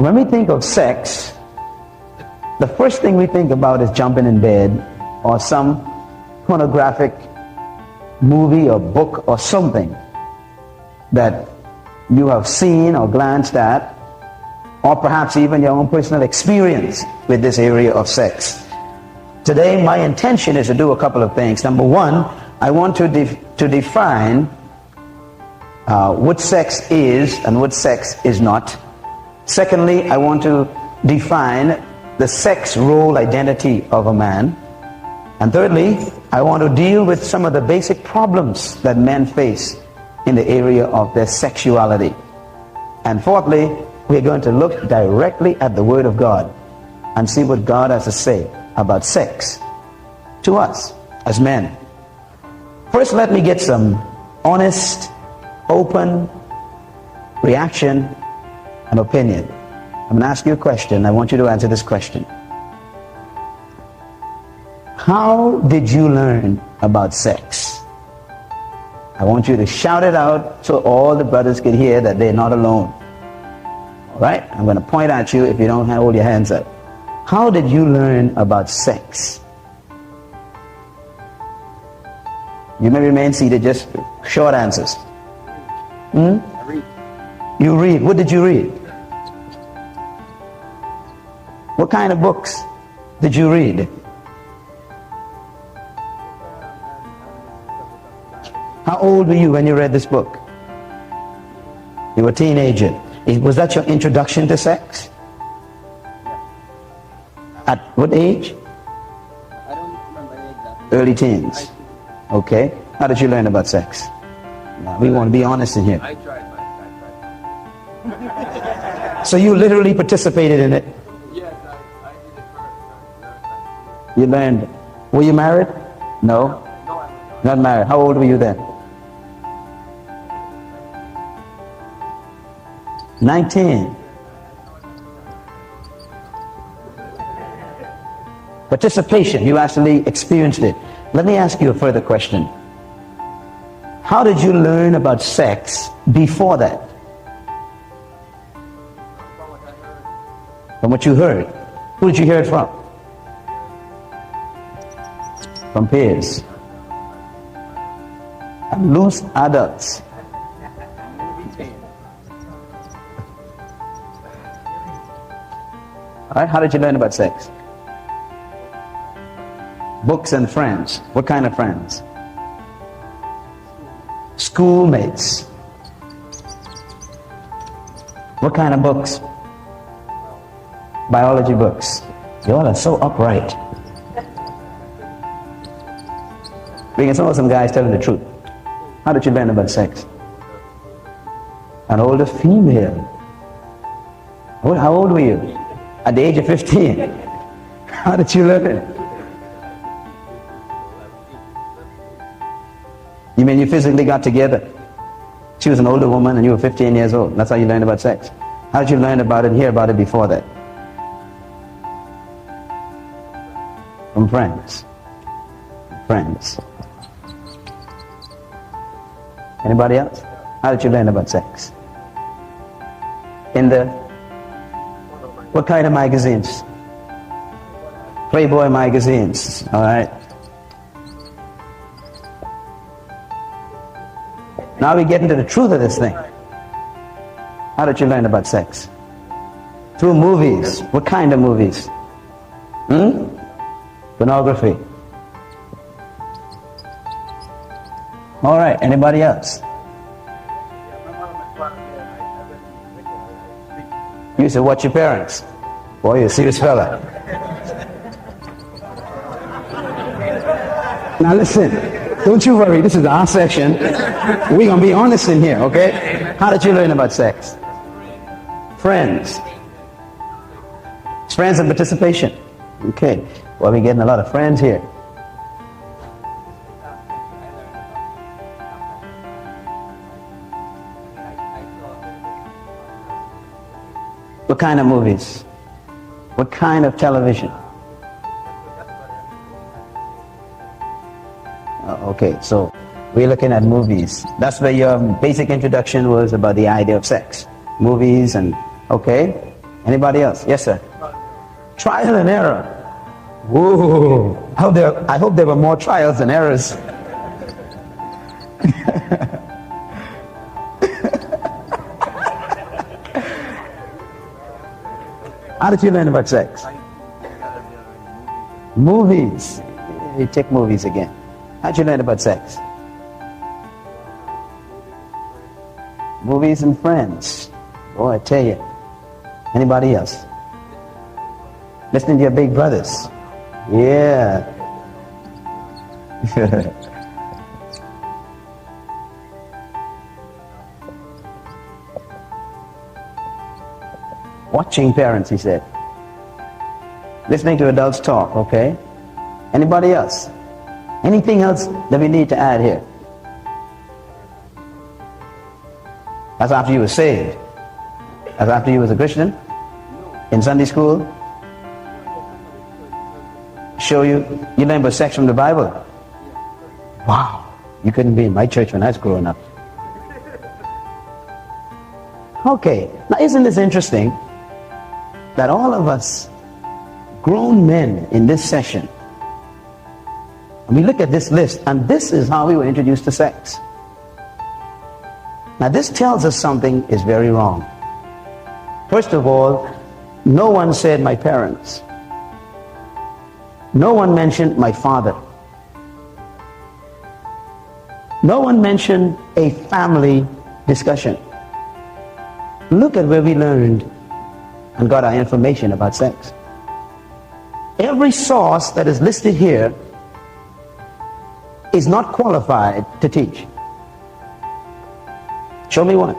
When we think of sex, the first thing we think about is jumping in bed or some pornographic movie or book or something that you have seen or glanced at, or perhaps even your own personal experience with this area of sex. Today, my intention is to do a couple of things. Number one, I want to define what sex is and what sex is not. Secondly, I want to define the sex role identity of a man. And thirdly, I want to deal with some of the basic problems that men face in the area of their sexuality. And fourthly, we're going to look directly at the Word of God and see what God has to say about sex to us as men. First, let me get some honest, open reaction and opinion. I'm going to ask you a question. I want you to answer this question. How did you learn about sex? I want you to shout it out so all the brothers can hear that they're not alone. All right? I'm going to point at you if you don't hold your hands up. How did you learn about sex? You may remain seated, just short answers. I read. You read. What did you read? What kind of books did you read? How old were you when you read this book? You were a teenager. Was that your introduction to sex? At what age? I don't remember exactly. Early teens. Okay. How did you learn about sex? Now, we want to be honest in here. I tried. So you literally participated in it? Yes, I did it first. You learned. Were you married? No? No, I was Not married. How old were you then? 19. Participation. You actually experienced it. Let me ask you a further question. How did you learn about sex before that? From what you heard. Who did you hear it from? From peers. And loose adults. Alright, how did you learn about sex? Books and friends. What kind of friends? Schoolmates. What kind of books? Biology books. You all are so upright. We can saw some guys telling the truth. How did you learn about sex? An older female. How old were you? At the age of 15. How did you learn? You mean you physically got together? She was an older woman and you were 15 years old. That's how you learned about sex. How did you learn about it and hear about it before that? From friends. Friends. Anybody else? How did you learn about sex? In the... What kind of magazines? Playboy magazines. Alright. Now we get into the truth of this thing. How did you learn about sex? Through movies. What kind of movies? Pornography. All right, anybody else? You used to watch your parents. Boy, you're a serious fella. Now listen, don't you worry, this is our section. We're going to be honest in here, okay? How did you learn about sex? Friends. Friends and participation. Okay, well, we're getting a lot of friends here. What kind of movies? What kind of television? Okay, so we're looking at movies. That's where your basic introduction was about the idea of sex. Movies and, okay. Anybody else? Yes, sir. Trial and error. Whoa. I hope there were more trials than errors. How did you learn about sex? Movies. You take movies again. How did you learn about sex? Movies and friends. Oh, I tell you. Anybody else? Listening to your big brothers. Yeah. Watching parents, he said. Listening to adults talk, okay? Anybody else? Anything else that we need to add here? That's after you were saved. That's after you was a Christian? In Sunday school? Show you learn about sex from the Bible? Wow. You couldn't be in my church when I was growing up. Okay. Now isn't this interesting? That all of us grown men in this session, and we look at this list, and this is how we were introduced to sex. Now this tells us something is very wrong. First of all, no one said my parents. No one mentioned my father. No one mentioned a family discussion. Look at where we learned and got our information about sex. Every source that is listed here is not qualified to teach. Show me one.